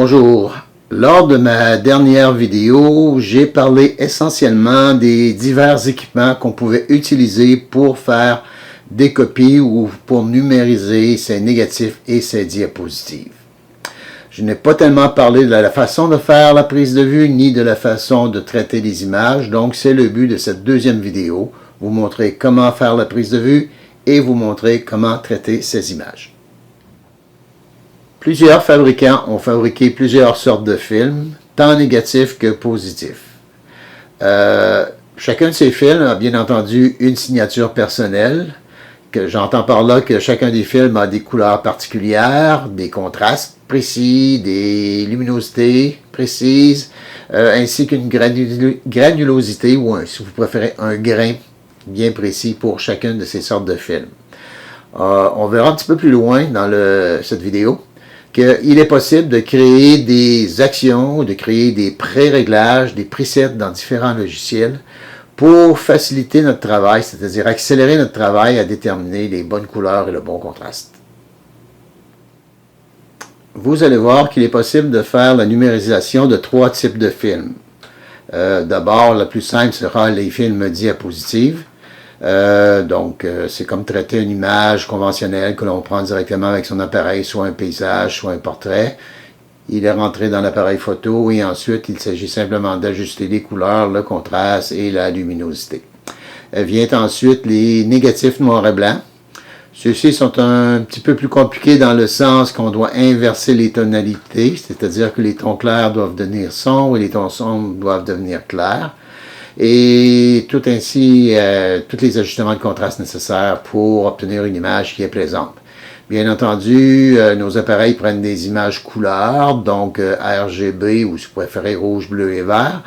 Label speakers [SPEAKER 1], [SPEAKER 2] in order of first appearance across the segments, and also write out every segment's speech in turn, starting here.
[SPEAKER 1] Bonjour. Lors de ma dernière vidéo, j'ai parlé essentiellement des divers équipements qu'on pouvait utiliser pour faire des copies ou pour numériser ses négatifs et ses diapositives. Je n'ai pas tellement parlé de la façon de faire la prise de vue ni de la façon de traiter les images, donc c'est le but de cette deuxième vidéo, vous montrer comment faire la prise de vue et vous montrer comment traiter ces images. Plusieurs fabricants ont fabriqué plusieurs sortes de films, tant négatifs que positifs. Chacun de ces films a bien entendu une signature personnelle, que j'entends par là que chacun des films a des couleurs particulières, des contrastes précis, des luminosités précises, ainsi qu'une granulosité ou si vous préférez un grain bien précis pour chacune de ces sortes de films. On verra un petit peu plus loin dans cette vidéo qu'il est possible de créer des actions, de créer des pré-réglages, des presets dans différents logiciels pour faciliter notre travail, c'est-à-dire accélérer notre travail à déterminer les bonnes couleurs et le bon contraste. Vous allez voir qu'il est possible de faire la numérisation de trois types de films. D'abord, la plus simple sera les films diapositives. C'est comme traiter une image conventionnelle que l'on prend directement avec son appareil, soit un paysage, soit un portrait. Il est rentré dans l'appareil photo et ensuite il s'agit simplement d'ajuster les couleurs, le contraste et la luminosité. Vient ensuite les négatifs noir et blanc. Ceux-ci sont un petit peu plus compliqués dans le sens qu'on doit inverser les tonalités, c'est-à-dire que les tons clairs doivent devenir sombres et les tons sombres doivent devenir clairs. Et tous les ajustements de contraste nécessaires pour obtenir une image qui est plaisante. Bien entendu, nos appareils prennent des images couleurs, donc RGB ou si vous préférez rouge, bleu et vert.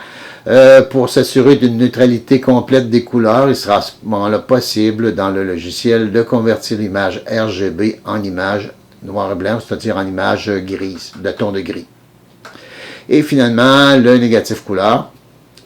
[SPEAKER 1] Pour s'assurer d'une neutralité complète des couleurs, il sera à ce moment-là possible dans le logiciel de convertir l'image RGB en image noir et blanc, c'est-à-dire en image grise, de ton de gris. Et finalement, le négatif couleur.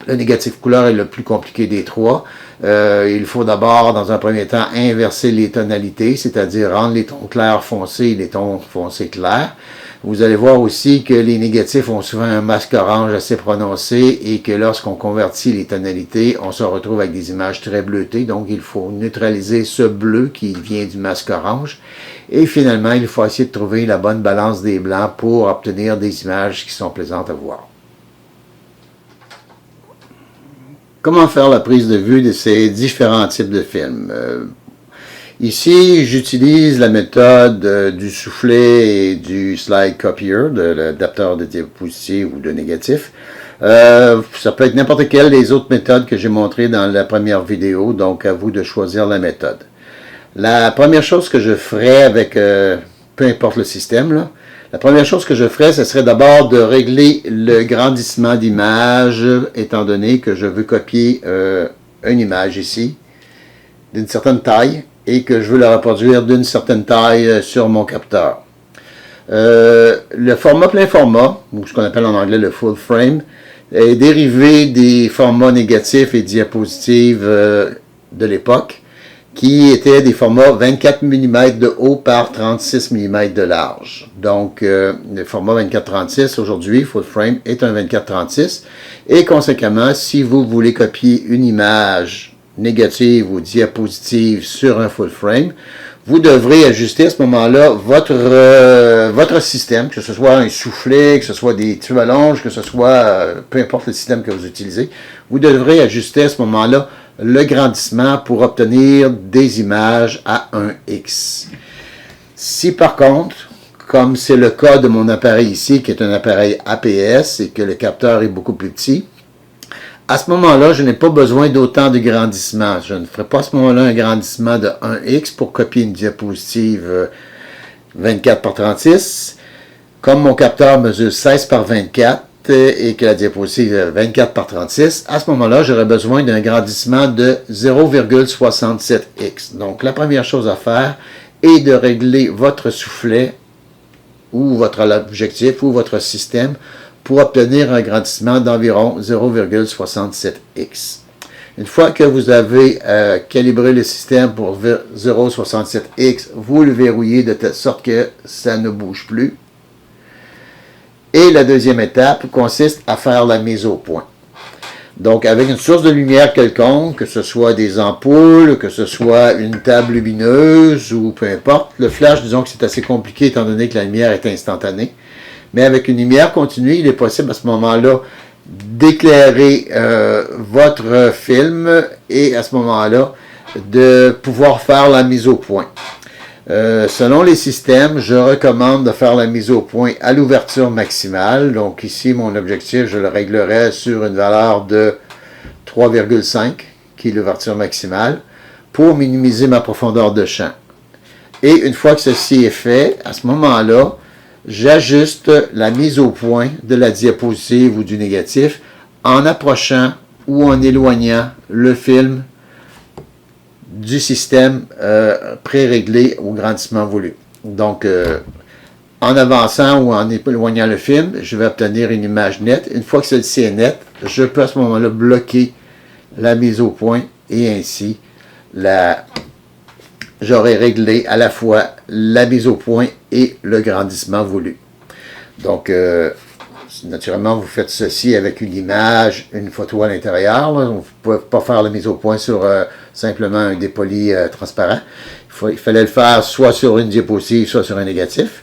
[SPEAKER 1] Le négatif couleur est le plus compliqué des trois. Il faut d'abord, dans un premier temps, inverser les tonalités, c'est-à-dire rendre les tons clairs foncés et les tons foncés clairs. Vous allez voir aussi que les négatifs ont souvent un masque orange assez prononcé et que lorsqu'on convertit les tonalités, on se retrouve avec des images très bleutées. Donc, il faut neutraliser ce bleu qui vient du masque orange. Et finalement, il faut essayer de trouver la bonne balance des blancs pour obtenir des images qui sont plaisantes à voir. Comment faire la prise de vue de ces différents types de films? Ici, j'utilise la méthode du soufflet et du slide copier, de l'adapteur de diapositive ou de négatif. Ça peut être n'importe quelle des autres méthodes que j'ai montrées dans la première vidéo, donc à vous de choisir la méthode. La première chose que je ferai avec, peu importe le système, là, la première chose que je ferais, ce serait d'abord de régler le grandissement d'image, étant donné que je veux copier une image ici, d'une certaine taille, et que je veux la reproduire d'une certaine taille sur mon capteur. Le format plein format, ou ce qu'on appelle en anglais le full frame, est dérivé des formats négatifs et diapositives de l'époque, qui étaient des formats 24 mm de haut par 36 mm de large. Donc, le format 24-36 aujourd'hui, full frame, est un 24-36. Et conséquemment, si vous voulez copier une image négative ou diapositive sur un full frame, vous devrez ajuster à ce moment-là votre système, que ce soit un soufflet, que ce soit des tubes à longe, que ce soit, peu importe le système que vous utilisez, vous devrez ajuster à ce moment-là le grandissement pour obtenir des images à 1x. Si par contre, comme c'est le cas de mon appareil ici, qui est un appareil APS et que le capteur est beaucoup plus petit, à ce moment-là, je n'ai pas besoin d'autant de grandissement. Je ne ferai pas à ce moment-là un grandissement de 1x pour copier une diapositive 24 par 36. Comme mon capteur mesure 16 par 24, et que la diapositive est 24 par 36, à ce moment-là, j'aurais besoin d'un grandissement de 0,67x. Donc, la première chose à faire est de régler votre soufflet ou votre objectif ou votre système pour obtenir un grandissement d'environ 0,67x. Une fois que vous avez calibré le système pour 0,67x, vous le verrouillez de telle sorte que ça ne bouge plus. Et la deuxième étape consiste à faire la mise au point. Donc, avec une source de lumière quelconque, que ce soit des ampoules, que ce soit une table lumineuse ou peu importe, le flash, disons que c'est assez compliqué étant donné que la lumière est instantanée. Mais avec une lumière continue, il est possible à ce moment-là d'éclairer votre film et à ce moment-là de pouvoir faire la mise au point. Selon les systèmes, je recommande de faire la mise au point à l'ouverture maximale. Donc ici, mon objectif, je le réglerai sur une valeur de 3,5, qui est l'ouverture maximale, pour minimiser ma profondeur de champ. Et une fois que ceci est fait, à ce moment-là, j'ajuste la mise au point de la diapositive ou du négatif en approchant ou en éloignant le film du système pré-réglé au grandissement voulu. Donc, en avançant ou en éloignant le film, je vais obtenir une image nette. Une fois que celle-ci est nette, je peux à ce moment-là bloquer la mise au point et ainsi j'aurai réglé à la fois la mise au point et le grandissement voulu. Donc, naturellement, vous faites ceci avec une image, une photo à l'intérieur. Vous ne pouvez pas faire la mise au point sur simplement un dépoli transparent. Il fallait le faire soit sur une diapositive, soit sur un négatif.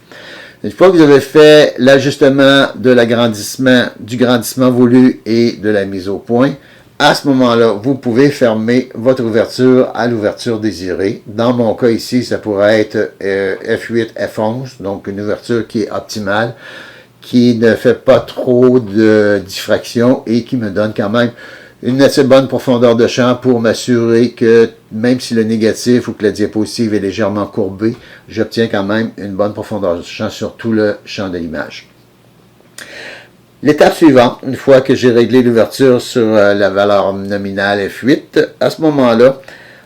[SPEAKER 1] Une fois que vous avez fait l'ajustement de du grandissement voulu et de la mise au point, à ce moment-là, vous pouvez fermer votre ouverture à l'ouverture désirée. Dans mon cas ici, ça pourrait être F8, F11, donc une ouverture qui est optimale, qui ne fait pas trop de diffraction et qui me donne quand même une assez bonne profondeur de champ pour m'assurer que même si le négatif ou que la diapositive est légèrement courbée, j'obtiens quand même une bonne profondeur de champ sur tout le champ de l'image. L'étape suivante, une fois que j'ai réglé l'ouverture sur la valeur nominale F8, à ce moment-là,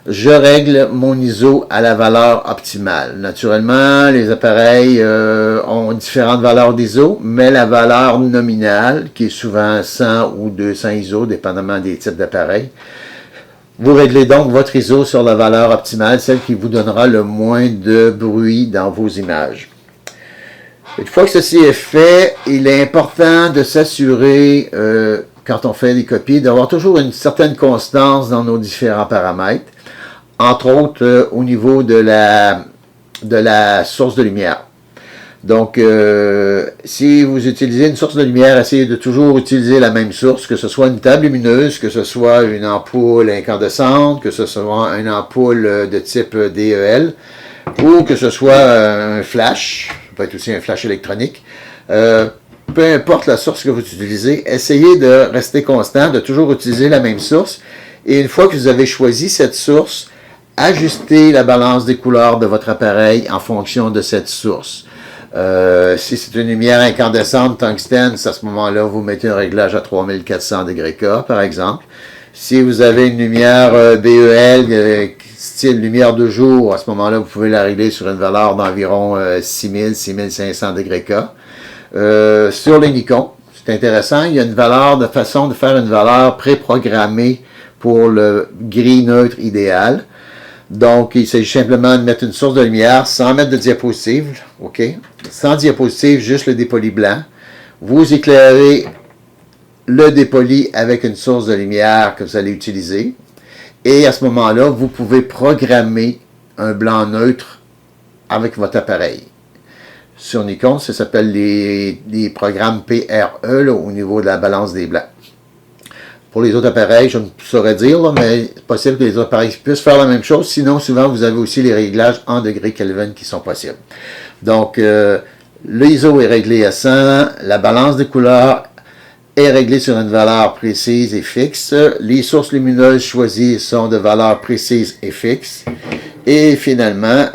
[SPEAKER 1] je règle mon ISO à la valeur optimale. Naturellement, les appareils ont différentes valeurs d'ISO, mais la valeur nominale, qui est souvent 100 ou 200 ISO, dépendamment des types d'appareils, vous réglez donc votre ISO sur la valeur optimale, celle qui vous donnera le moins de bruit dans vos images. Une fois que ceci est fait, il est important de s'assurer, quand on fait des copies, d'avoir toujours une certaine constance dans nos différents paramètres, entre autres au niveau de la source de lumière. Donc, si vous utilisez une source de lumière, essayez de toujours utiliser la même source, que ce soit une table lumineuse, que ce soit une ampoule incandescente, que ce soit une ampoule de type DEL, ou que ce soit un flash, ça peut être aussi un flash électronique. Peu importe la source que vous utilisez, essayez de rester constant, de toujours utiliser la même source. Et une fois que vous avez choisi cette source, ajustez la balance des couleurs de votre appareil en fonction de cette source. Si c'est une lumière incandescente tungstène, à ce moment-là, vous mettez un réglage à 3400 degrés K, par exemple. Si vous avez une lumière BEL, style lumière de jour, à ce moment-là, vous pouvez la régler sur une valeur d'environ 6000-6500 degrés K. Sur les Nikon, c'est intéressant, il y a une façon de faire une valeur préprogrammée pour le gris neutre idéal. Donc, il s'agit simplement de mettre une source de lumière sans mettre de diapositive, ok? Sans diapositive, juste le dépoli blanc. Vous éclairez le dépoli avec une source de lumière que vous allez utiliser. Et à ce moment-là, vous pouvez programmer un blanc neutre avec votre appareil. Sur Nikon, ça s'appelle les programmes PRE là, au niveau de la balance des blancs. Pour les autres appareils, je ne saurais dire, là, mais c'est possible que les autres appareils puissent faire la même chose. Sinon, souvent, vous avez aussi les réglages en degrés Kelvin qui sont possibles. Donc, l'ISO est réglé à 100, la balance des couleurs est réglée sur une valeur précise et fixe. Les sources lumineuses choisies sont de valeurs précises et fixes. Et finalement,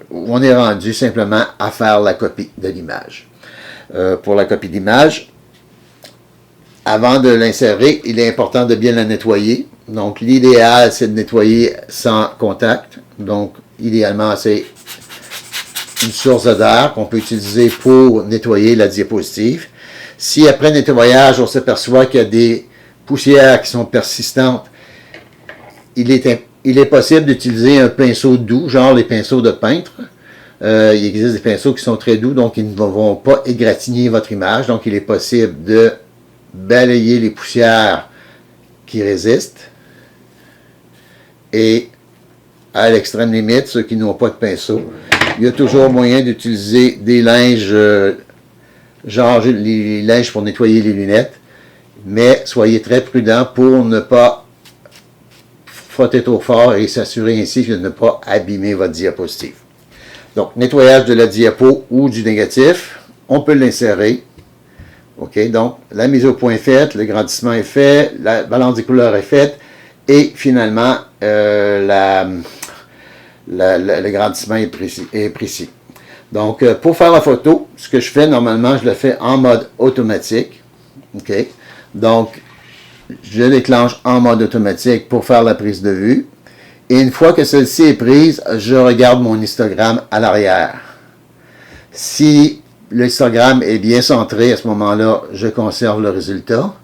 [SPEAKER 1] on est rendu simplement à faire la copie de l'image. Pour la copie d'image, avant de l'insérer, il est important de bien la nettoyer. Donc, l'idéal, c'est de nettoyer sans contact. Donc, idéalement, c'est une source d'air qu'on peut utiliser pour nettoyer la diapositive. Si après nettoyage, on s'aperçoit qu'il y a des poussières qui sont persistantes, il est possible d'utiliser un pinceau doux, genre les pinceaux de peintre, Il existe des pinceaux qui sont très doux, donc ils ne vont pas égratigner votre image. Donc, il est possible de balayer les poussières qui résistent. Et à l'extrême limite, ceux qui n'ont pas de pinceau, il y a toujours moyen d'utiliser des linges, genre les linges pour nettoyer les lunettes. Mais soyez très prudent pour ne pas frotter trop fort et s'assurer ainsi de ne pas abîmer votre diapositive. Donc, nettoyage de la diapo ou du négatif, on peut l'insérer. OK, donc la mise au point est faite, le grandissement est fait, la balance des couleurs est faite et finalement, le grandissement est précis. Donc, pour faire la photo, ce que je fais, normalement, je le fais en mode automatique. OK, donc, je déclenche en mode automatique pour faire la prise de vue. Et une fois que celle-ci est prise, je regarde mon histogramme à l'arrière. Si l'histogramme est bien centré, à ce moment-là, je conserve le résultat.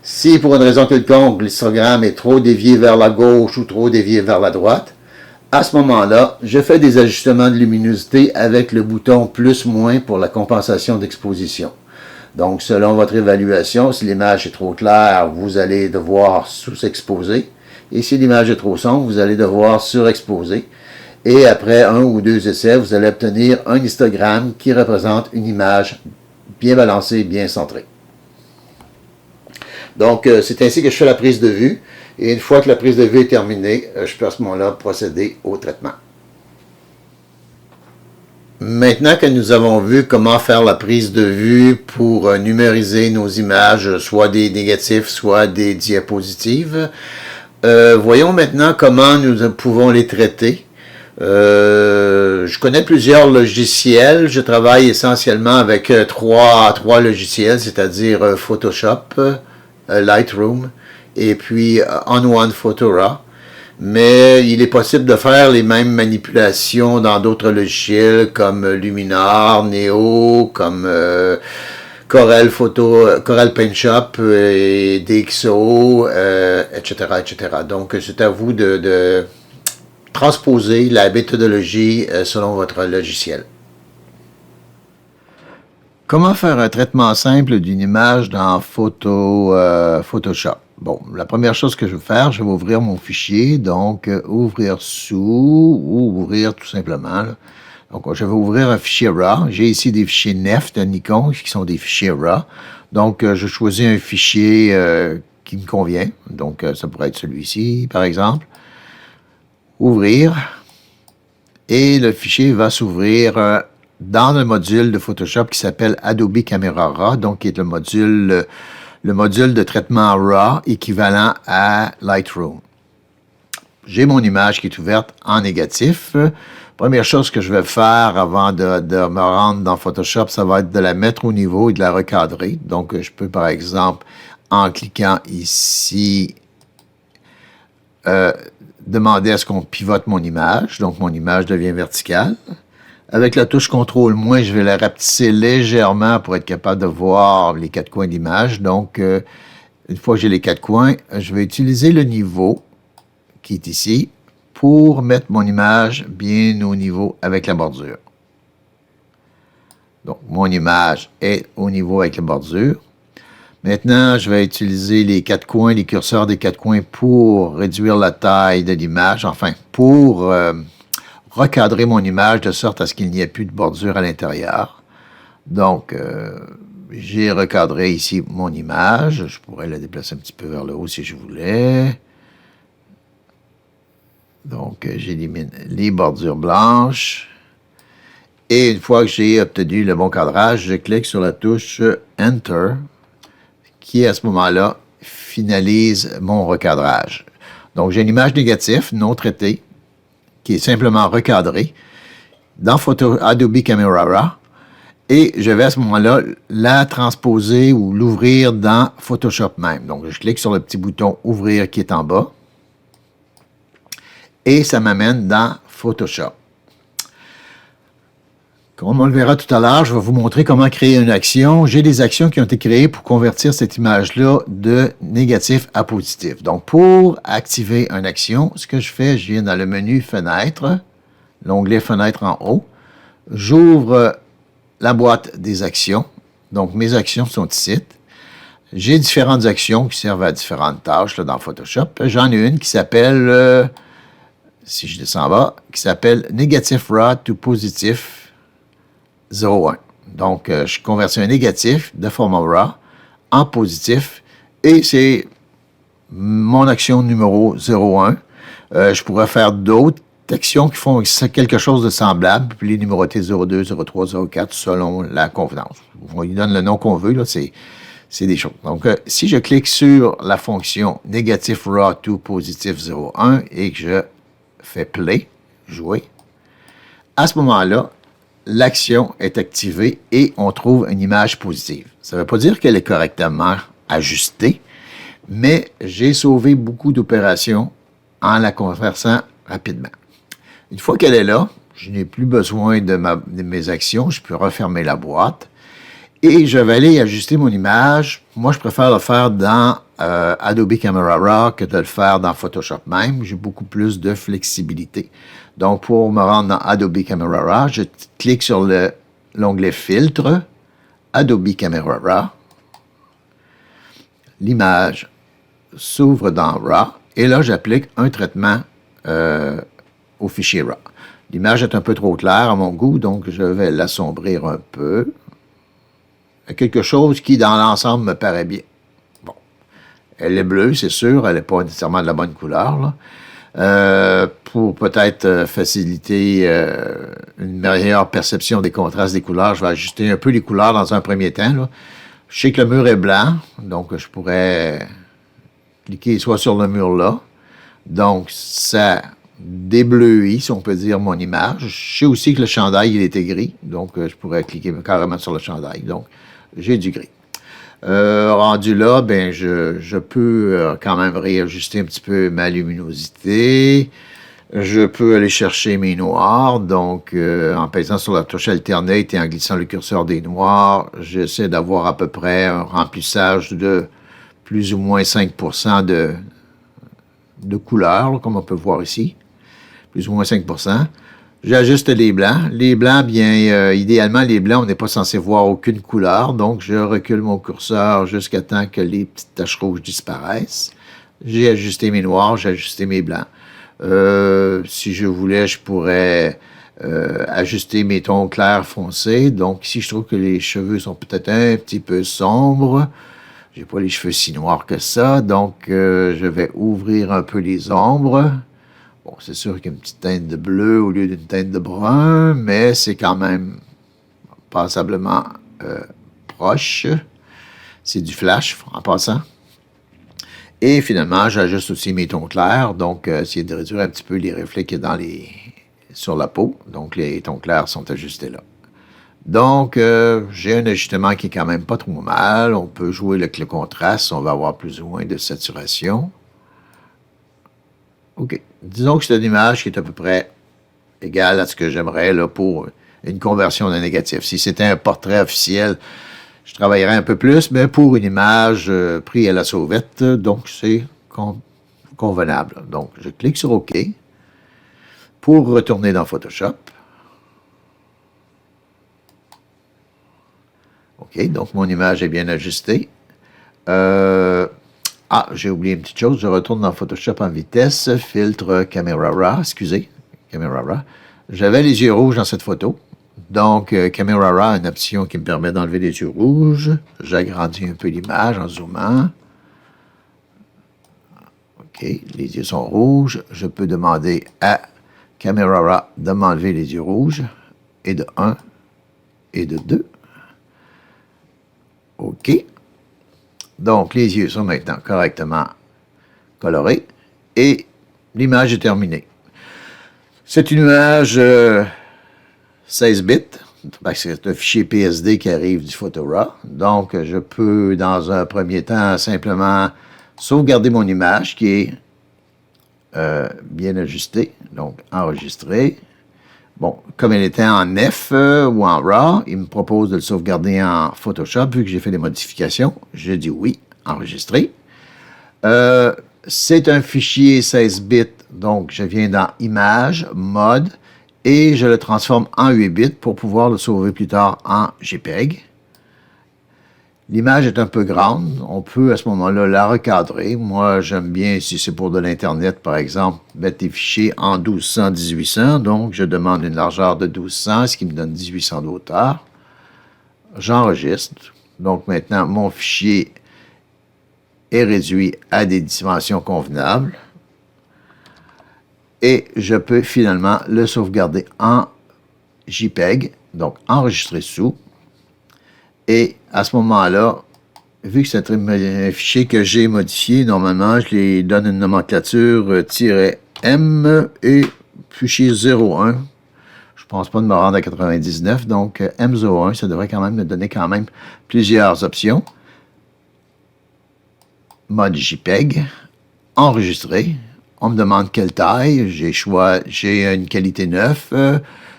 [SPEAKER 1] Si, pour une raison quelconque, l'histogramme est trop dévié vers la gauche ou trop dévié vers la droite, à ce moment-là, je fais des ajustements de luminosité avec le bouton plus-moins pour la compensation d'exposition. Donc, selon votre évaluation, si l'image est trop claire, vous allez devoir sous-exposer. Et si l'image est trop sombre, vous allez devoir surexposer. Et après un ou deux essais, vous allez obtenir un histogramme qui représente une image bien balancée, bien centrée. Donc, c'est ainsi que je fais la prise de vue. Et une fois que la prise de vue est terminée, je peux à ce moment-là procéder au traitement. Maintenant que nous avons vu comment faire la prise de vue pour numériser nos images, soit des négatifs, soit des diapositives, voyons maintenant comment nous pouvons les traiter. Je connais plusieurs logiciels. Je travaille essentiellement avec trois logiciels, c'est-à-dire Photoshop, Lightroom et puis On1 Photora. Mais il est possible de faire les mêmes manipulations dans d'autres logiciels comme Luminar, Neo, comme Corel Paint Shop et DxO, etc., etc. Donc, c'est à vous de transposer la méthodologie selon votre logiciel. Comment faire un traitement simple d'une image dans Photoshop? Bon, la première chose que je vais faire, je vais ouvrir mon fichier, donc ouvrir sous ou ouvrir tout simplement. Là. Donc, je vais ouvrir un fichier RAW. J'ai ici des fichiers NEF de Nikon qui sont des fichiers RAW. Donc, je choisis un fichier qui me convient. Donc, ça pourrait être celui-ci, par exemple. Ouvrir. Et le fichier va s'ouvrir dans le module de Photoshop qui s'appelle Adobe Camera Raw, donc qui est le module de traitement RAW équivalent à Lightroom. J'ai mon image qui est ouverte en négatif. Première chose que je vais faire avant de me rendre dans Photoshop, ça va être de la mettre au niveau et de la recadrer. Donc, je peux par exemple, en cliquant ici, demander à ce qu'on pivote mon image. Donc, mon image devient verticale. Avec la touche CTRL-, je vais la rapetisser légèrement pour être capable de voir les quatre coins d'image. Donc, une fois que j'ai les quatre coins, je vais utiliser le niveau qui est ici pour mettre mon image bien au niveau avec la bordure. Donc, mon image est au niveau avec la bordure. Maintenant, je vais utiliser les quatre coins, les curseurs des quatre coins pour réduire la taille de l'image, enfin, pour recadrer mon image de sorte à ce qu'il n'y ait plus de bordure à l'intérieur. Donc, j'ai recadré ici mon image. Je pourrais la déplacer un petit peu vers le haut si je voulais. Donc, j'élimine les bordures blanches. Et une fois que j'ai obtenu le bon cadrage, je clique sur la touche Enter, qui à ce moment-là finalise mon recadrage. Donc, j'ai une image négative non traitée, qui est simplement recadrée dans Adobe Camera Raw. Et je vais à ce moment-là la transposer ou l'ouvrir dans Photoshop même. Donc, je clique sur le petit bouton « Ouvrir » qui est en bas. Et ça m'amène dans Photoshop. Comme on le verra tout à l'heure, je vais vous montrer comment créer une action. J'ai des actions qui ont été créées pour convertir cette image-là de négatif à positif. Donc, pour activer une action, ce que je fais, je viens dans le menu Fenêtre, l'onglet Fenêtre en haut. J'ouvre la boîte des actions. Donc, mes actions sont ici. J'ai différentes actions qui servent à différentes tâches là, dans Photoshop. J'en ai une qui s'appelle, si je descends en bas, qui s'appelle Négatif Raw to Positif 01. Donc, je convertis un négatif de format RAW en positif et c'est mon action numéro 01. Je pourrais faire d'autres actions qui font quelque chose de semblable, puis les numéroter 02, 03, 04 selon la convenance. On lui donne le nom qu'on veut, là, c'est des choses. Donc, si je clique sur la fonction négatif raw to positif 01 et que je fais play, jouer, à ce moment-là, l'action est activée et on trouve une image positive. Ça ne veut pas dire qu'elle est correctement ajustée, mais j'ai sauvé beaucoup d'opérations en la conversant rapidement. Une fois qu'elle est là, je n'ai plus besoin de mes actions, je peux refermer la boîte et je vais aller ajuster mon image. Moi, je préfère le faire dans Adobe Camera Raw que de le faire dans Photoshop même. J'ai beaucoup plus de flexibilité. Donc, pour me rendre dans Adobe Camera Raw, je clique sur l'onglet Filtre, Adobe Camera Raw. L'image s'ouvre dans RAW et là, j'applique un traitement au fichier RAW. L'image est un peu trop claire à mon goût, donc je vais l'assombrir un peu. Quelque chose qui, dans l'ensemble, me paraît bien. Bon. Elle est bleue, c'est sûr, elle n'est pas nécessairement de la bonne couleur, là. Pour peut-être faciliter une meilleure perception des contrastes des couleurs, je vais ajuster un peu les couleurs dans un premier temps, là. Je sais que le mur est blanc, donc je pourrais cliquer soit sur le mur là. Donc, ça débleuit, si on peut dire, mon image. Je sais aussi que le chandail, il était gris, donc je pourrais cliquer carrément sur le chandail. Donc, j'ai du gris. Rendu là, ben je peux quand même réajuster un petit peu ma luminosité. Je peux aller chercher mes noirs, donc en pesant sur la touche Alternate et en glissant le curseur des noirs, j'essaie d'avoir à peu près un remplissage de plus ou moins 5% de couleur, comme on peut voir ici. Plus ou moins 5%. J'ajuste les blancs. Les blancs, bien, idéalement, les blancs, on n'est pas censé voir aucune couleur, donc je recule mon curseur jusqu'à temps que les petites taches rouges disparaissent. J'ai ajusté mes noirs, j'ai ajusté mes blancs. Si je voulais, je pourrais ajuster mes tons clairs foncés. Donc, ici, je trouve que les cheveux sont peut-être un petit peu sombres. J'ai pas les cheveux si noirs que ça. Donc, je vais ouvrir un peu les ombres. Bon, c'est sûr qu'il y a une petite teinte de bleu au lieu d'une teinte de brun, mais c'est quand même passablement proche. C'est du flash, en passant. Et finalement, j'ajuste aussi mes tons clairs, donc essayer de réduire un petit peu les reflets qu'il y a sur la peau. Donc, les tons clairs sont ajustés là. Donc, j'ai un ajustement qui est quand même pas trop mal. On peut jouer avec le contraste, on va avoir plus ou moins de saturation. OK. Disons que c'est une image qui est à peu près égale à ce que j'aimerais là, pour une conversion de négatif. Si c'était un portrait officiel, je travaillerais un peu plus, mais pour une image prise à la sauvette, donc c'est convenable. Donc, je clique sur OK pour retourner dans Photoshop. OK, donc mon image est bien ajustée. J'ai oublié une petite chose. Je retourne dans Photoshop en vitesse. Filtre Camera Raw, excusez. Camera Raw. J'avais les yeux rouges dans cette photo. Donc, Camera Raw a une option qui me permet d'enlever les yeux rouges. J'agrandis un peu l'image en zoomant. OK, les yeux sont rouges. Je peux demander à Camera Raw de m'enlever les yeux rouges. Et de 1 et de 2. OK. Donc, les yeux sont maintenant correctement colorés. Et l'image est terminée. C'est une image 16 bits. C'est un fichier PSD qui arrive du PhotoRAW. Donc, je peux, dans un premier temps, simplement sauvegarder mon image qui est bien ajustée. Donc, enregistrer. Bon, comme elle était en F ou en RAW, il me propose de le sauvegarder en Photoshop, vu que j'ai fait des modifications. Je dis oui, enregistrer. C'est un fichier 16 bits, donc je viens dans Images, Mode, et je le transforme en 8 bits pour pouvoir le sauver plus tard en JPEG. L'image est un peu grande, on peut à ce moment-là la recadrer. Moi, j'aime bien, si c'est pour de l'Internet, par exemple, mettre des fichiers en 1200-1800. Donc, je demande une largeur de 1200, ce qui me donne 1800 de hauteur. J'enregistre. Donc, maintenant, mon fichier est réduit à des dimensions convenables. Et je peux finalement le sauvegarder en JPEG, donc enregistrer sous. Et à ce moment-là, vu que c'est un fichier que j'ai modifié, normalement, je lui donne une nomenclature "-m" et fichier 01. Je ne pense pas de me rendre à 99, donc M01, ça devrait quand même me donner quand même plusieurs options. Mode JPEG, enregistrer. On me demande quelle taille. J'ai une qualité 9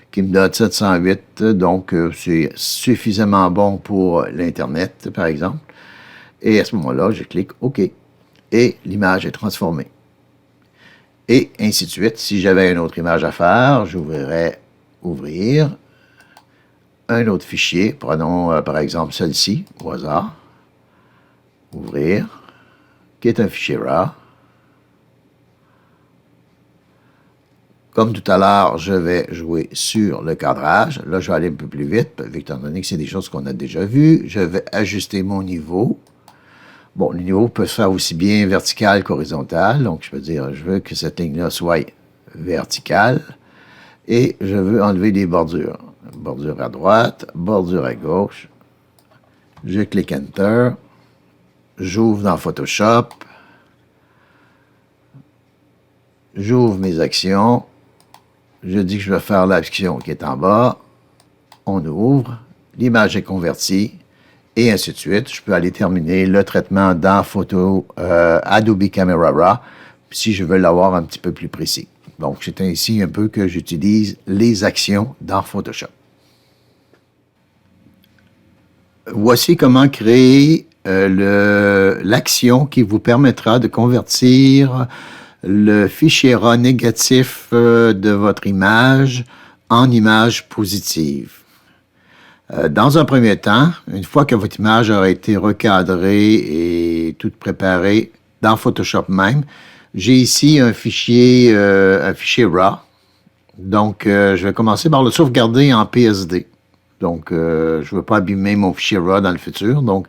[SPEAKER 1] qui me donne 708, donc c'est suffisamment bon pour l'Internet, par exemple. Et à ce moment-là, je clique OK. Et l'image est transformée. Et ainsi de suite. Si j'avais une autre image à faire, j'ouvrirais Ouvrir un autre fichier. Prenons par exemple celui-ci, au hasard. Ouvrir, qui est un fichier RAW. Comme tout à l'heure, je vais jouer sur le cadrage. Là, je vais aller un peu plus vite, étant donné que c'est des choses qu'on a déjà vues. Je vais ajuster mon niveau. Bon, le niveau peut se faire aussi bien vertical qu'horizontal. Donc, je peux dire, je veux que cette ligne-là soit verticale. Et je veux enlever des bordures. Bordure à droite, bordure à gauche. Je clique Enter. J'ouvre dans Photoshop. J'ouvre mes actions. Je dis que je vais faire l'action qui est en bas. On ouvre. L'image est convertie. Et ainsi de suite. Je peux aller terminer le traitement dans Adobe Camera Raw si je veux l'avoir un petit peu plus précis. Donc, c'est ainsi un peu que j'utilise les actions dans Photoshop. Voici comment créer l'action qui vous permettra de convertir le fichier RAW négatif de votre image en image positive. Dans un premier temps, une fois que votre image aura été recadrée et toute préparée dans Photoshop même, j'ai ici un fichier RAW. Donc, je vais commencer par le sauvegarder en PSD. Donc, je ne veux pas abîmer mon fichier RAW dans le futur. Donc,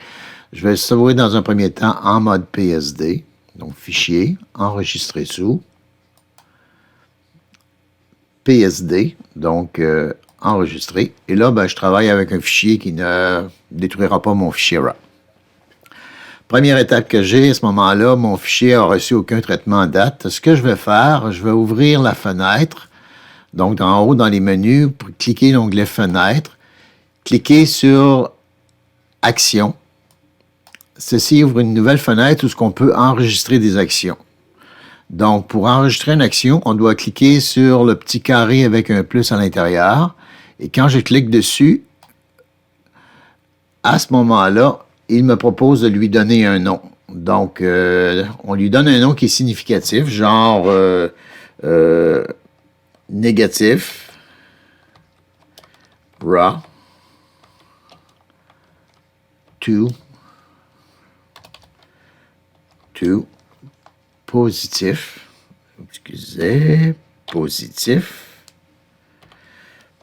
[SPEAKER 1] je vais le sauver dans un premier temps en mode PSD. Donc, fichier, enregistrer sous. PSD, donc enregistrer. Et là, ben, je travaille avec un fichier qui ne détruira pas mon fichier RAW. Première étape que j'ai, à ce moment-là, mon fichier n'a reçu aucun traitement date. Ce que je vais faire, je vais ouvrir la fenêtre. Donc, en haut, dans les menus, pour cliquer l'onglet Fenêtre, cliquez sur Actions. Ceci ouvre une nouvelle fenêtre où on peut enregistrer des actions. Donc, pour enregistrer une action, on doit cliquer sur le petit carré avec un plus à l'intérieur. Et quand je clique dessus, à ce moment-là, il me propose de lui donner un nom. Donc, on lui donne un nom qui est significatif, genre négatif, RAW, to, positif, positif.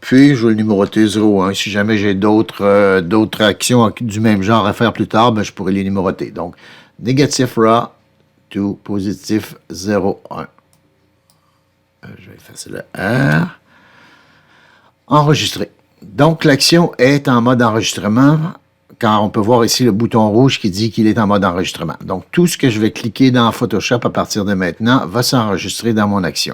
[SPEAKER 1] Puis, je vais le numéroter 01. Si jamais j'ai d'autres actions du même genre à faire plus tard, ben, je pourrais les numéroter. Donc, négatif RAW to positif 01. Je vais effacer le R. Enregistrer. Donc, l'action est en mode enregistrement, car on peut voir ici le bouton rouge qui dit qu'il est en mode enregistrement. Donc, tout ce que je vais cliquer dans Photoshop à partir de maintenant va s'enregistrer dans mon action.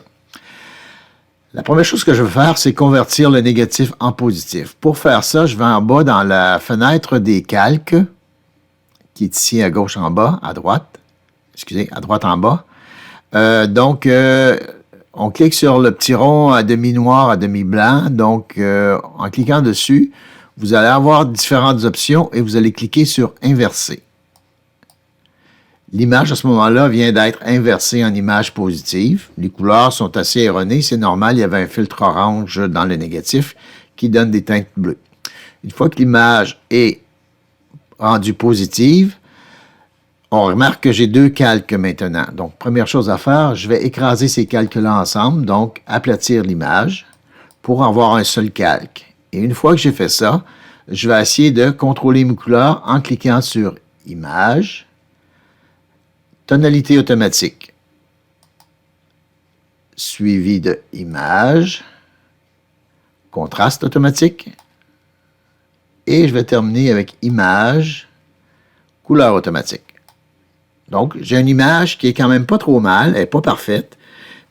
[SPEAKER 1] La première chose que je vais faire, c'est convertir le négatif en positif. Pour faire ça, je vais en bas dans la fenêtre des calques, qui est ici à gauche en bas, à droite. Excusez, à droite en bas. Donc, on clique sur le petit rond à demi noir, à demi blanc. Donc, en cliquant dessus, vous allez avoir différentes options et vous allez cliquer sur Inverser. L'image, à ce moment-là, vient d'être inversée en image positive. Les couleurs sont assez erronées. C'est normal, il y avait un filtre orange dans le négatif qui donne des teintes bleues. Une fois que l'image est rendue positive, on remarque que j'ai 2 calques maintenant. Donc, première chose à faire, je vais écraser ces calques-là ensemble, donc aplatir l'image pour avoir un seul calque. Et une fois que j'ai fait ça, je vais essayer de contrôler mes couleurs en cliquant sur « Image », tonalité automatique, suivi de image, contraste automatique, et je vais terminer avec image, couleur automatique. Donc, j'ai une image qui est quand même pas trop mal, elle n'est pas parfaite,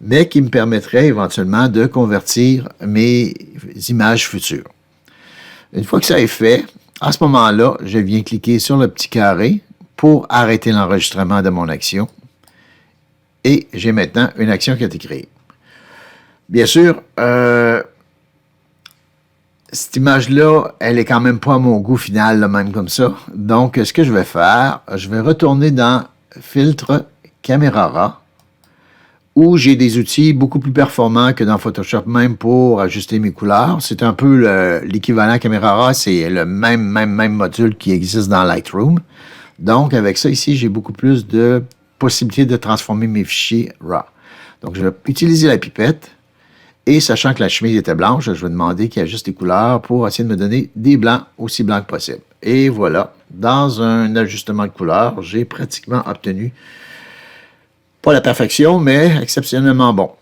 [SPEAKER 1] mais qui me permettrait éventuellement de convertir mes images futures. Une fois que ça est fait, à ce moment-là, je viens cliquer sur le petit carré pour arrêter l'enregistrement de mon action. Et j'ai maintenant une action qui a été créée. Bien sûr, cette image-là, elle est quand même pas à mon goût final, là, même comme ça. Donc, ce que je vais faire, je vais retourner dans Filtre, Caméra raw, où j'ai des outils beaucoup plus performants que dans Photoshop, même pour ajuster mes couleurs. C'est un peu l'équivalent Caméra raw, c'est le même module qui existe dans Lightroom. Donc, avec ça ici, j'ai beaucoup plus de possibilités de transformer mes fichiers RAW. Donc, je vais utiliser la pipette et sachant que la chemise était blanche, je vais demander qu'il ajuste les couleurs pour essayer de me donner des blancs aussi blancs que possible. Et voilà, dans un ajustement de couleurs, j'ai pratiquement obtenu, pas la perfection, mais exceptionnellement bon.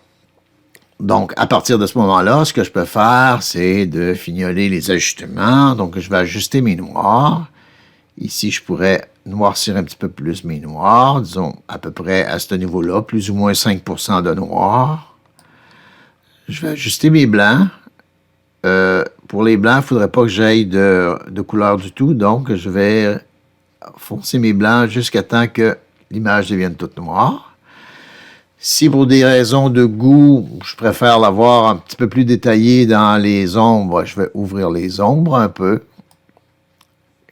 [SPEAKER 1] Donc, à partir de ce moment-là, ce que je peux faire, c'est de fignoler les ajustements. Donc, je vais ajuster mes noirs. Ici, je pourrais noircir un petit peu plus mes noirs, disons à peu près à ce niveau-là, plus ou moins 5% de noir. Je vais ajuster mes blancs. Pour les blancs, il ne faudrait pas que j'aille de couleur du tout, donc je vais foncer mes blancs jusqu'à temps que l'image devienne toute noire. Si pour des raisons de goût, je préfère l'avoir un petit peu plus détaillé dans les ombres, je vais ouvrir les ombres un peu.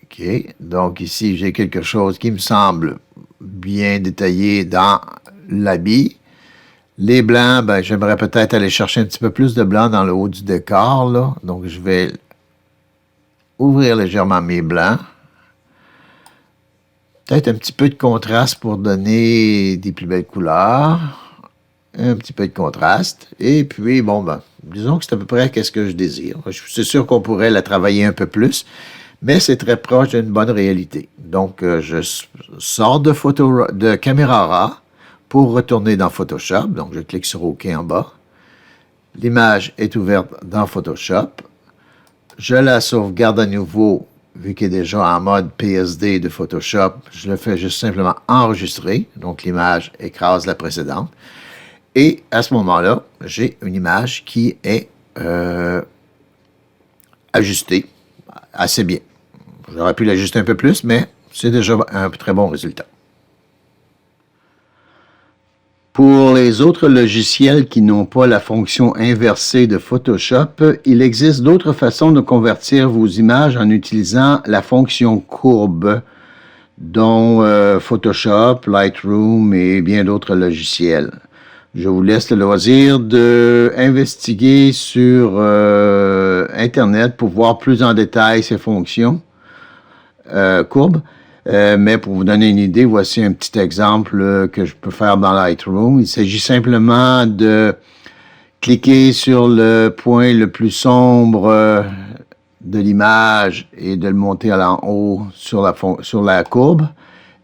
[SPEAKER 1] OK, donc ici, j'ai quelque chose qui me semble bien détaillé dans l'habit. Les blancs, ben, j'aimerais peut-être aller chercher un petit peu plus de blanc dans le haut du décor, là. Donc, je vais ouvrir légèrement mes blancs. Peut-être un petit peu de contraste pour donner des plus belles couleurs. Un petit peu de contraste. Et puis, bon, ben, disons que c'est à peu près ce que je désire. C'est sûr qu'on pourrait la travailler un peu plus, mais c'est très proche d'une bonne réalité. Donc, je sors de Caméra raw pour retourner dans Photoshop. Donc, je clique sur OK en bas. L'image est ouverte dans Photoshop. Je la sauvegarde à nouveau, vu qu'elle est déjà en mode PSD de Photoshop. Je le fais juste simplement enregistrer. Donc, l'image écrase la précédente. Et à ce moment-là, j'ai une image qui est ajustée assez bien. J'aurais pu l'ajuster un peu plus, mais c'est déjà un très bon résultat. Pour les autres logiciels qui n'ont pas la fonction inversée de Photoshop, il existe d'autres façons de convertir vos images en utilisant la fonction courbe, dont Photoshop, Lightroom et bien d'autres logiciels. Je vous laisse le loisir d'investiguer sur Internet pour voir plus en détail ces fonctions courbes. Mais pour vous donner une idée, voici un petit exemple que je peux faire dans Lightroom. Il s'agit simplement de cliquer sur le point le plus sombre de l'image et de le monter en haut sur la courbe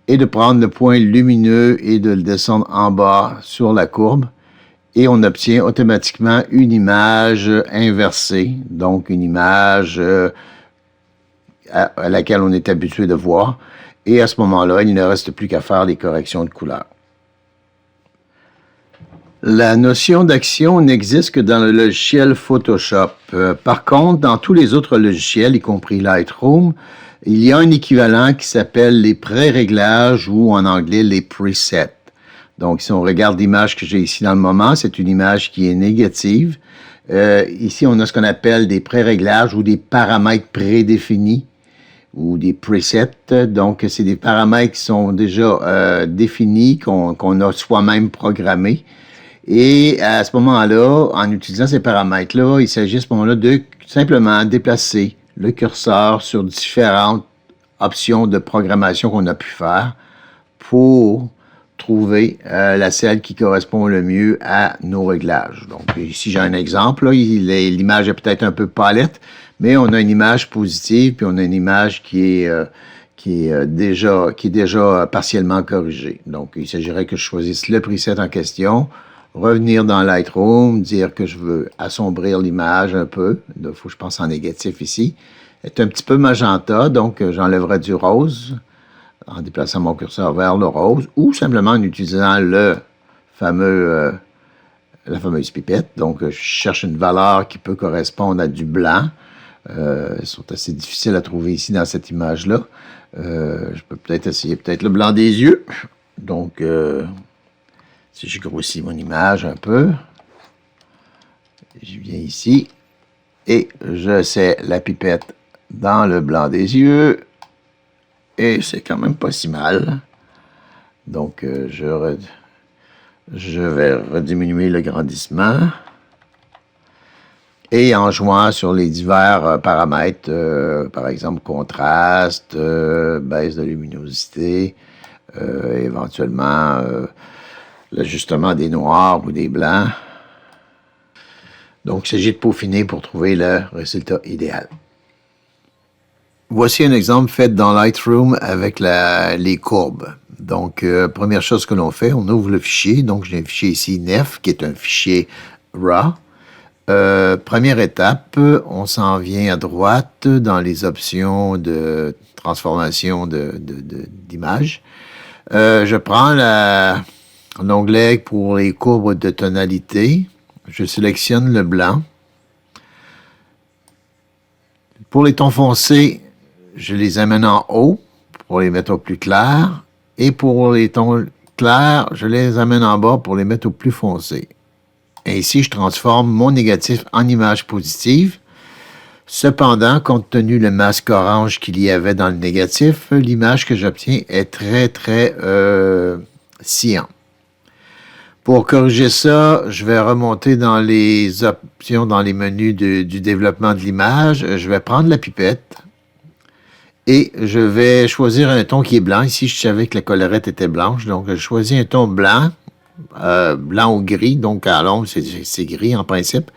[SPEAKER 1] et de prendre le point lumineux et de le descendre en bas sur la courbe. Et on obtient automatiquement une image inversée, donc une image à laquelle on est habitué de voir. Et à ce moment-là, il ne reste plus qu'à faire les corrections de couleur. La notion d'action n'existe que dans le logiciel Photoshop. Par contre, dans tous les autres logiciels, y compris Lightroom, il y a un équivalent qui s'appelle les pré-réglages ou en anglais les presets. Donc, si on regarde l'image que j'ai ici dans le moment, c'est une image qui est négative. Ici, on a ce qu'on appelle des pré-réglages ou des paramètres prédéfinis ou des presets. Donc, c'est des paramètres qui sont déjà définis, qu'on a soi-même programmés. Et à ce moment-là, en utilisant ces paramètres-là, il s'agit à ce moment-là de simplement déplacer le curseur sur différentes options de programmation qu'on a pu faire pour trouver la celle qui correspond le mieux à nos réglages. Donc ici, j'ai un exemple. L'image est peut-être un peu palette, mais on a une image positive, puis on a une image qui est déjà partiellement corrigée. Donc, il s'agirait que je choisisse le preset en question, revenir dans Lightroom, dire que je veux assombrir l'image un peu. Il faut que je pense en négatif ici. C'est un petit peu magenta, donc j'enlèverai du rose en déplaçant mon curseur vers le rose ou simplement en utilisant la fameuse pipette. Donc, je cherche une valeur qui peut correspondre à du blanc. Ils sont assez difficiles à trouver ici dans cette image-là. Je peux peut-être essayer le blanc des yeux. Donc, si je grossis mon image un peu, je viens ici et j'essaie la pipette dans le blanc des yeux. Et c'est quand même pas si mal. Donc, je vais rediminuer le grandissement. Et en jouant sur les divers paramètres, par exemple contraste, baisse de luminosité, éventuellement l'ajustement des noirs ou des blancs. Donc, il s'agit de peaufiner pour trouver le résultat idéal. Voici un exemple fait dans Lightroom avec les courbes. Donc, première chose que l'on fait, on ouvre le fichier. Donc, j'ai un fichier ici, nef, qui est un fichier RAW. Première étape, on s'en vient à droite dans les options de transformation d'image. Je prends l'onglet pour les courbes de tonalité. Je sélectionne le blanc. Pour les tons foncés, je les amène en haut pour les mettre au plus clair. Et pour les tons clairs, je les amène en bas pour les mettre au plus foncé. Et ici, je transforme mon négatif en image positive. Cependant, compte tenu le masque orange qu'il y avait dans le négatif, l'image que j'obtiens est très, très cyan. Pour corriger ça, je vais remonter dans les options, dans les menus du développement de l'image. Je vais prendre la pipette et je vais choisir un ton qui est blanc. Ici, je savais que la collerette était blanche, donc je choisis un ton blanc. Blanc ou gris, donc à l'ombre, c'est gris en principe,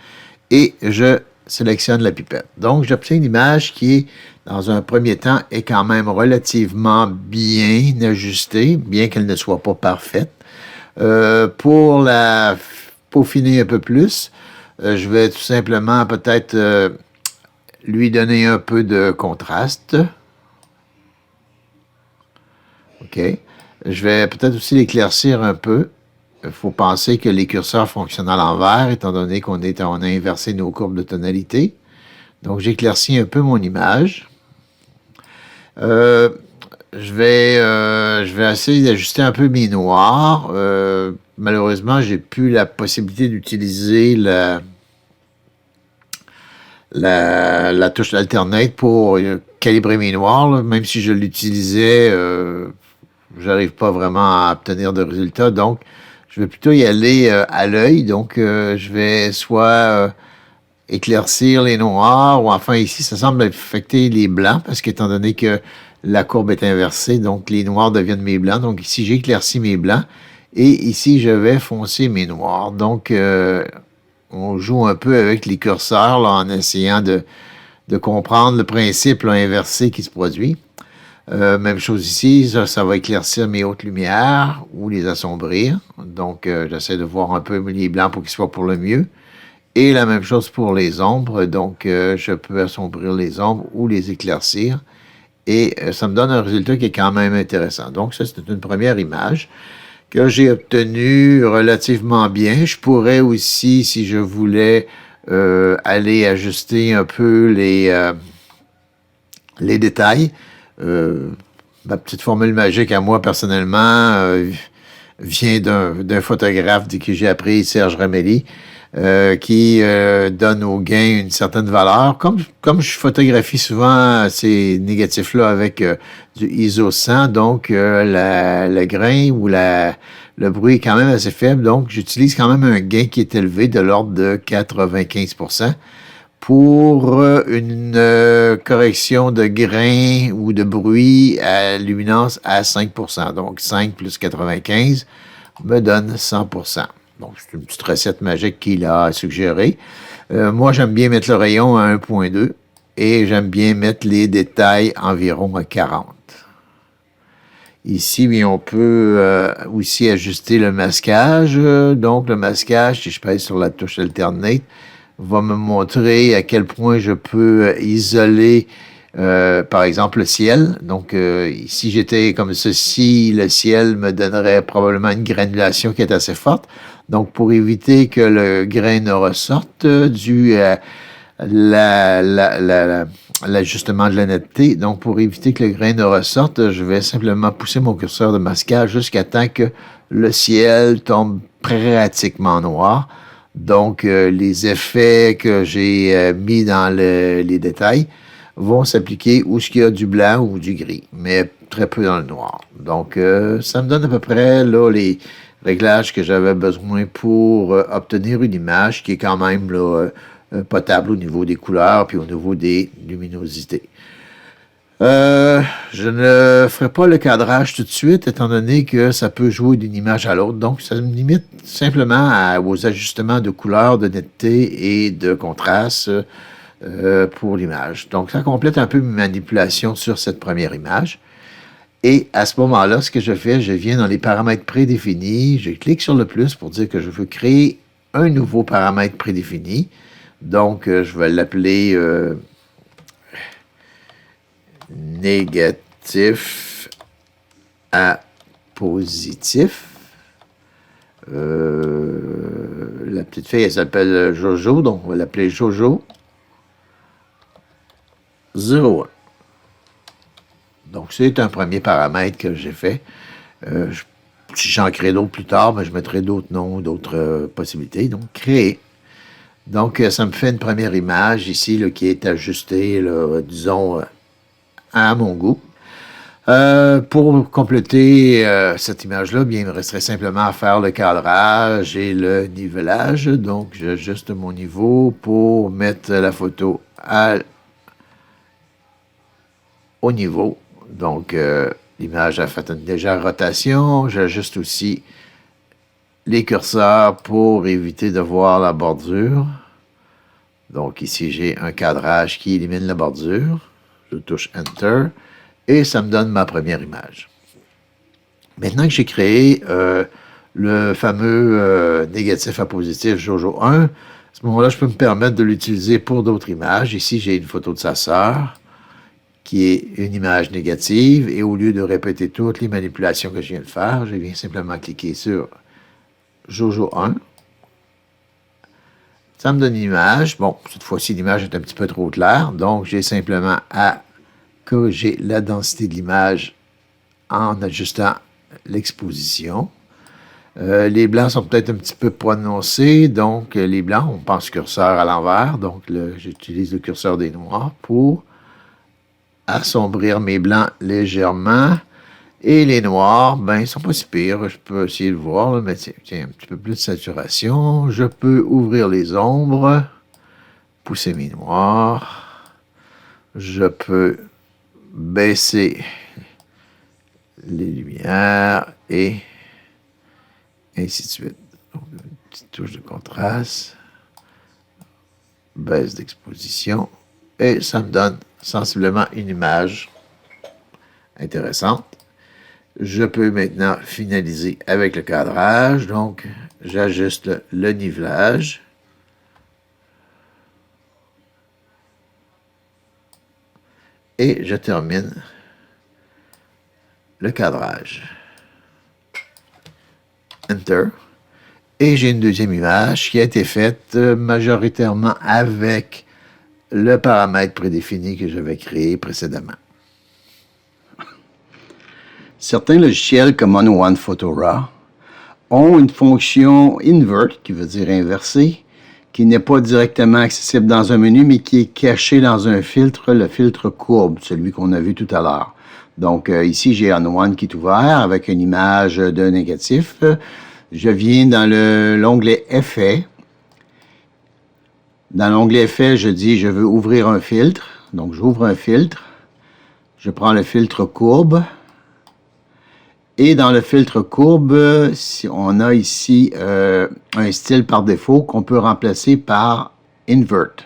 [SPEAKER 1] et je sélectionne la pipette. Donc, j'obtiens une image qui, dans un premier temps, est quand même relativement bien ajustée, bien qu'elle ne soit pas parfaite. Pour la peaufiner un peu plus, je vais tout simplement peut-être lui donner un peu de contraste. OK. Je vais peut-être aussi l'éclaircir un peu. Il faut penser que les curseurs fonctionnent à l'envers, étant donné qu'on a inversé nos courbes de tonalité. Donc, j'éclaircis un peu mon image. Je vais essayer d'ajuster un peu mes noirs. Malheureusement, j'ai plus la possibilité d'utiliser la touche alternate pour calibrer mes noirs. Là. Même si je l'utilisais, j'arrive pas vraiment à obtenir de résultats. Donc, je vais plutôt y aller à l'œil. Donc, je vais soit éclaircir les noirs, ou enfin ici, ça semble affecter les blancs, parce qu'étant donné que la courbe est inversée, donc les noirs deviennent mes blancs. Donc ici, j'éclaircis mes blancs. Et ici, je vais foncer mes noirs. Donc, on joue un peu avec les curseurs là, en essayant de comprendre le principe là, inversé qui se produit. Même chose ici, ça va éclaircir mes hautes lumières ou les assombrir. Donc, j'essaie de voir un peu les blancs pour qu'ils soient pour le mieux. Et la même chose pour les ombres. Donc, je peux assombrir les ombres ou les éclaircir. Et ça me donne un résultat qui est quand même intéressant. Donc, ça, c'est une première image que j'ai obtenue relativement bien. Je pourrais aussi, si je voulais, aller ajuster un peu les détails. Ma petite formule magique à moi, personnellement, vient d'un photographe que j'ai appris, Serge Ramelli. qui donne au gain une certaine valeur. Comme je photographie souvent ces négatifs-là avec du ISO 100, donc le grain ou le bruit est quand même assez faible, donc j'utilise quand même un gain qui est élevé de l'ordre de 95% pour une correction de grain ou de bruit à luminance à 5%. Donc 5 plus 95 me donne 100%. Donc, c'est une petite recette magique qu'il a suggérée. Moi, j'aime bien mettre le rayon à 1.2 et j'aime bien mettre les détails environ à 40. Ici, bien, on peut aussi ajuster le masquage. Donc, le masquage, si je pèse sur la touche alternate, va me montrer à quel point je peux isoler par exemple, le ciel. Donc, si j'étais comme ceci, le ciel me donnerait probablement une granulation qui est assez forte. Donc, pour éviter que le grain ne ressorte dû à l'ajustement de la netteté, donc pour éviter que le grain ne ressorte, je vais simplement pousser mon curseur de masquage jusqu'à temps que le ciel tombe pratiquement noir. Donc, les effets que j'ai mis dans les détails vont s'appliquer où il y a du blanc ou du gris, mais très peu dans le noir. Donc, ça me donne à peu près là, les réglages que j'avais besoin pour obtenir une image qui est quand même là, potable au niveau des couleurs puis au niveau des luminosités. Je ne ferai pas le cadrage tout de suite, étant donné que ça peut jouer d'une image à l'autre. Donc, ça me limite simplement aux ajustements de couleur, de netteté et de contraste pour l'image. Donc, ça complète un peu mes manipulations sur cette première image. Et à ce moment-là, ce que je fais, je viens dans les paramètres prédéfinis, je clique sur le plus pour dire que je veux créer un nouveau paramètre prédéfini. Donc, je vais l'appeler négatif à positif. La petite fille, elle s'appelle Jojo, donc on va l'appeler Jojo 01. Donc, c'est un premier paramètre que j'ai fait. Si j'en crée d'autres plus tard, ben, je mettrai d'autres noms, d'autres possibilités. Donc, créer. Donc, ça me fait une première image ici là, qui est ajustée, là, disons, à mon goût. Pour compléter cette image-là, bien, il me resterait simplement à faire le cadrage et le nivelage. Donc, j'ajuste mon niveau pour mettre la photo au niveau. Donc, l'image a fait une légère rotation. J'ajuste aussi les curseurs pour éviter de voir la bordure. Donc, ici, j'ai un cadrage qui élimine la bordure. Je touche Enter et ça me donne ma première image. Maintenant que j'ai créé le fameux négatif à positif Jojo 1, à ce moment-là, je peux me permettre de l'utiliser pour d'autres images. Ici, j'ai une photo de sa sœur qui est une image négative, et au lieu de répéter toutes les manipulations que je viens de faire, je viens simplement cliquer sur Jojo 1. Ça me donne une image. Bon, cette fois-ci, l'image est un petit peu trop claire, donc j'ai simplement à corriger la densité de l'image en ajustant l'exposition. Les blancs sont peut-être un petit peu prononcés, donc les blancs, on pense curseur à l'envers, donc j'utilise le curseur des noirs pour assombrir mes blancs légèrement. Et les noirs, ben, ils sont pas si pires. Je peux essayer de voir, là, mais tiens, un petit peu plus de saturation. Je peux ouvrir les ombres, pousser mes noirs. Je peux baisser les lumières et ainsi de suite. Donc, une petite touche de contraste, baisse d'exposition, et ça me donne sensiblement une image intéressante. Je peux maintenant finaliser avec le cadrage. Donc, j'ajuste le nivelage. Et je termine le cadrage. Enter. Et j'ai une deuxième image qui a été faite majoritairement avec le paramètre prédéfini que j'avais créé précédemment.
[SPEAKER 2] Certains logiciels comme One Photo Raw ont une fonction invert, qui veut dire inverser, qui n'est pas directement accessible dans un menu, mais qui est caché dans un filtre, le filtre courbe, celui qu'on a vu tout à l'heure. Donc ici, j'ai On1 qui est ouvert avec une image de négatif. Je viens dans l'onglet Effets. Dans l'onglet Effets, je dis je veux ouvrir un filtre. Donc j'ouvre un filtre. Je prends le filtre courbe. Et dans le filtre courbe, si on a ici un style par défaut qu'on peut remplacer par Invert.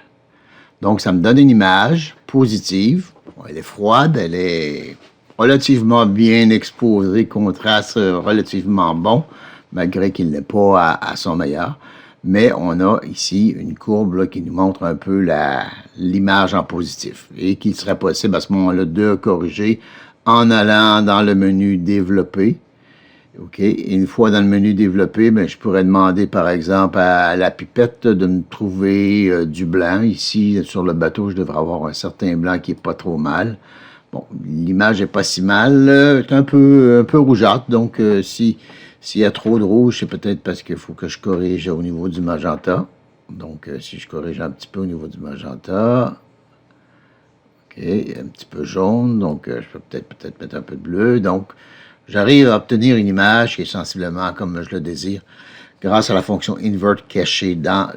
[SPEAKER 2] Donc, ça me donne une image positive. Elle est froide, elle est relativement bien exposée, contraste relativement bon, malgré qu'il n'est pas à son meilleur. Mais on a ici une courbe là, qui nous montre un peu l'image en positif et qu'il serait possible à ce moment-là de corriger en allant dans le menu développer. OK. Et une fois dans le menu développer, ben, je pourrais demander par exemple à la pipette de me trouver du blanc. Ici, sur le bateau, je devrais avoir un certain blanc qui n'est pas trop mal. Bon, l'image n'est pas si mal. C'est un peu rougeâtre. Donc, s'il y a trop de rouge, c'est peut-être parce qu'il faut que je corrige au niveau du magenta. Donc, si je corrige un petit peu au niveau du magenta... OK, un petit peu jaune, donc je peux peut-être mettre un peu de bleu. Donc, j'arrive à obtenir une image qui est sensiblement comme je le désire grâce à la fonction Invert cachée dans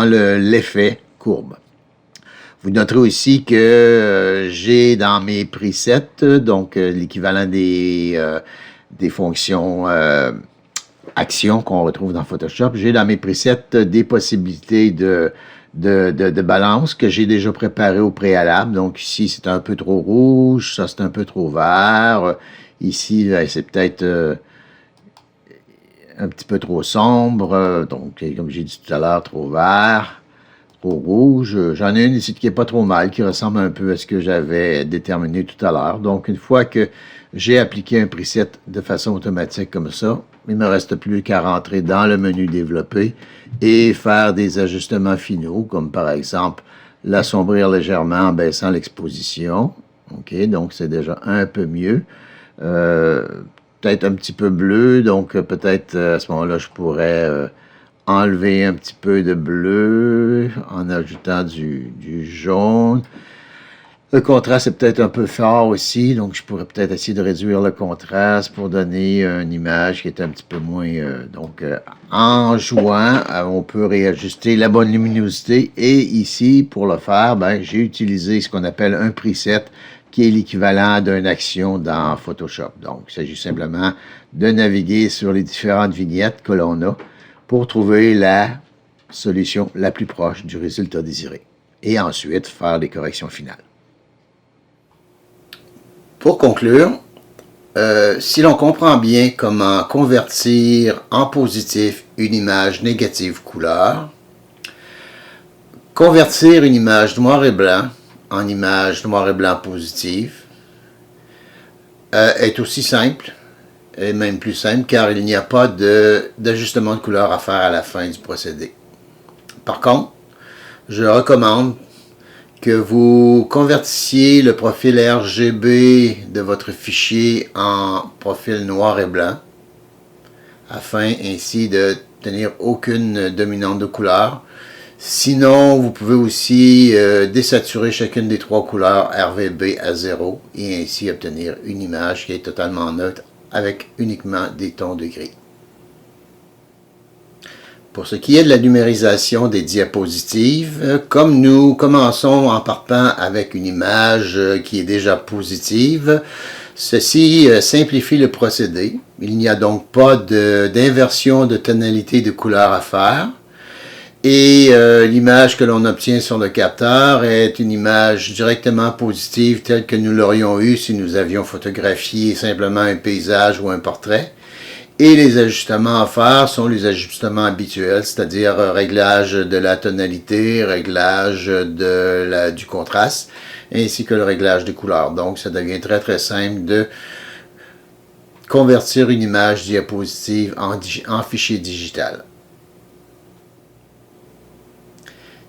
[SPEAKER 2] l'effet courbe. Vous noterez aussi que j'ai dans mes presets, donc l'équivalent des fonctions actions qu'on retrouve dans Photoshop, j'ai dans mes presets des possibilités de balance que j'ai déjà préparé au préalable. Donc ici, c'est un peu trop rouge, ça c'est un peu trop vert. Ici, c'est peut-être un petit peu trop sombre. Donc, comme j'ai dit tout à l'heure, trop vert, trop rouge. J'en ai une ici qui n'est pas trop mal, qui ressemble un peu à ce que j'avais déterminé tout à l'heure. Donc, une fois que j'ai appliqué un preset de façon automatique comme ça, il ne me reste plus qu'à rentrer dans le menu développer et faire des ajustements finaux, comme par exemple l'assombrir légèrement en baissant l'exposition. OK, donc c'est déjà un peu mieux. Peut-être un petit peu bleu, donc peut-être à ce moment-là, je pourrais enlever un petit peu de bleu en ajoutant du jaune. Le contraste est peut-être un peu fort aussi, donc je pourrais peut-être essayer de réduire le contraste pour donner une image qui est un petit peu moins... en jouant, on peut réajuster la bonne luminosité et ici, pour le faire, ben, j'ai utilisé ce qu'on appelle un preset qui est l'équivalent d'une action dans Photoshop. Donc, il s'agit simplement de naviguer sur les différentes vignettes que l'on a pour trouver la solution la plus proche du résultat désiré et ensuite faire les corrections finales. Pour conclure, si l'on comprend bien comment convertir en positif une image négative couleur, convertir une image noir et blanc en image noir et blanc positive est aussi simple, et même plus simple, car il n'y a pas d'ajustement de couleur à faire à la fin du procédé. Par contre, je recommande que vous convertissiez le profil RGB de votre fichier en profil noir et blanc, afin ainsi de tenir aucune dominante de couleur. Sinon, vous pouvez aussi désaturer chacune des trois couleurs RGB à 0 et ainsi obtenir une image qui est totalement neutre avec uniquement des tons de gris. Pour ce qui est de la numérisation des diapositives, comme nous commençons en partant avec une image qui est déjà positive, ceci simplifie le procédé. Il n'y a donc pas d'inversion de tonalité de couleur à faire. Et l'image que l'on obtient sur le capteur est une image directement positive telle que nous l'aurions eue si nous avions photographié simplement un paysage ou un portrait. Et les ajustements à faire sont les ajustements habituels, c'est-à-dire réglage de la tonalité, réglage du contraste, ainsi que le réglage des couleurs. Donc, ça devient très très simple de convertir une image diapositive en fichier digital.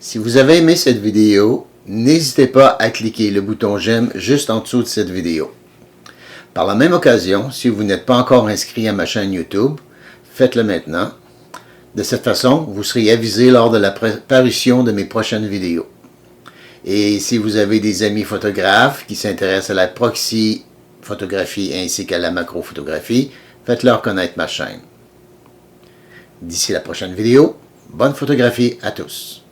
[SPEAKER 2] Si vous avez aimé cette vidéo, n'hésitez pas à cliquer le bouton j'aime juste en dessous de cette vidéo. Par la même occasion, si vous n'êtes pas encore inscrit à ma chaîne YouTube, faites-le maintenant.
[SPEAKER 1] De cette façon, vous serez avisé lors de la parution de mes prochaines vidéos. Et si vous avez des amis photographes qui s'intéressent à la proxy photographie ainsi qu'à la macrophotographie, faites-leur connaître ma chaîne. D'ici la prochaine vidéo, bonne photographie à tous.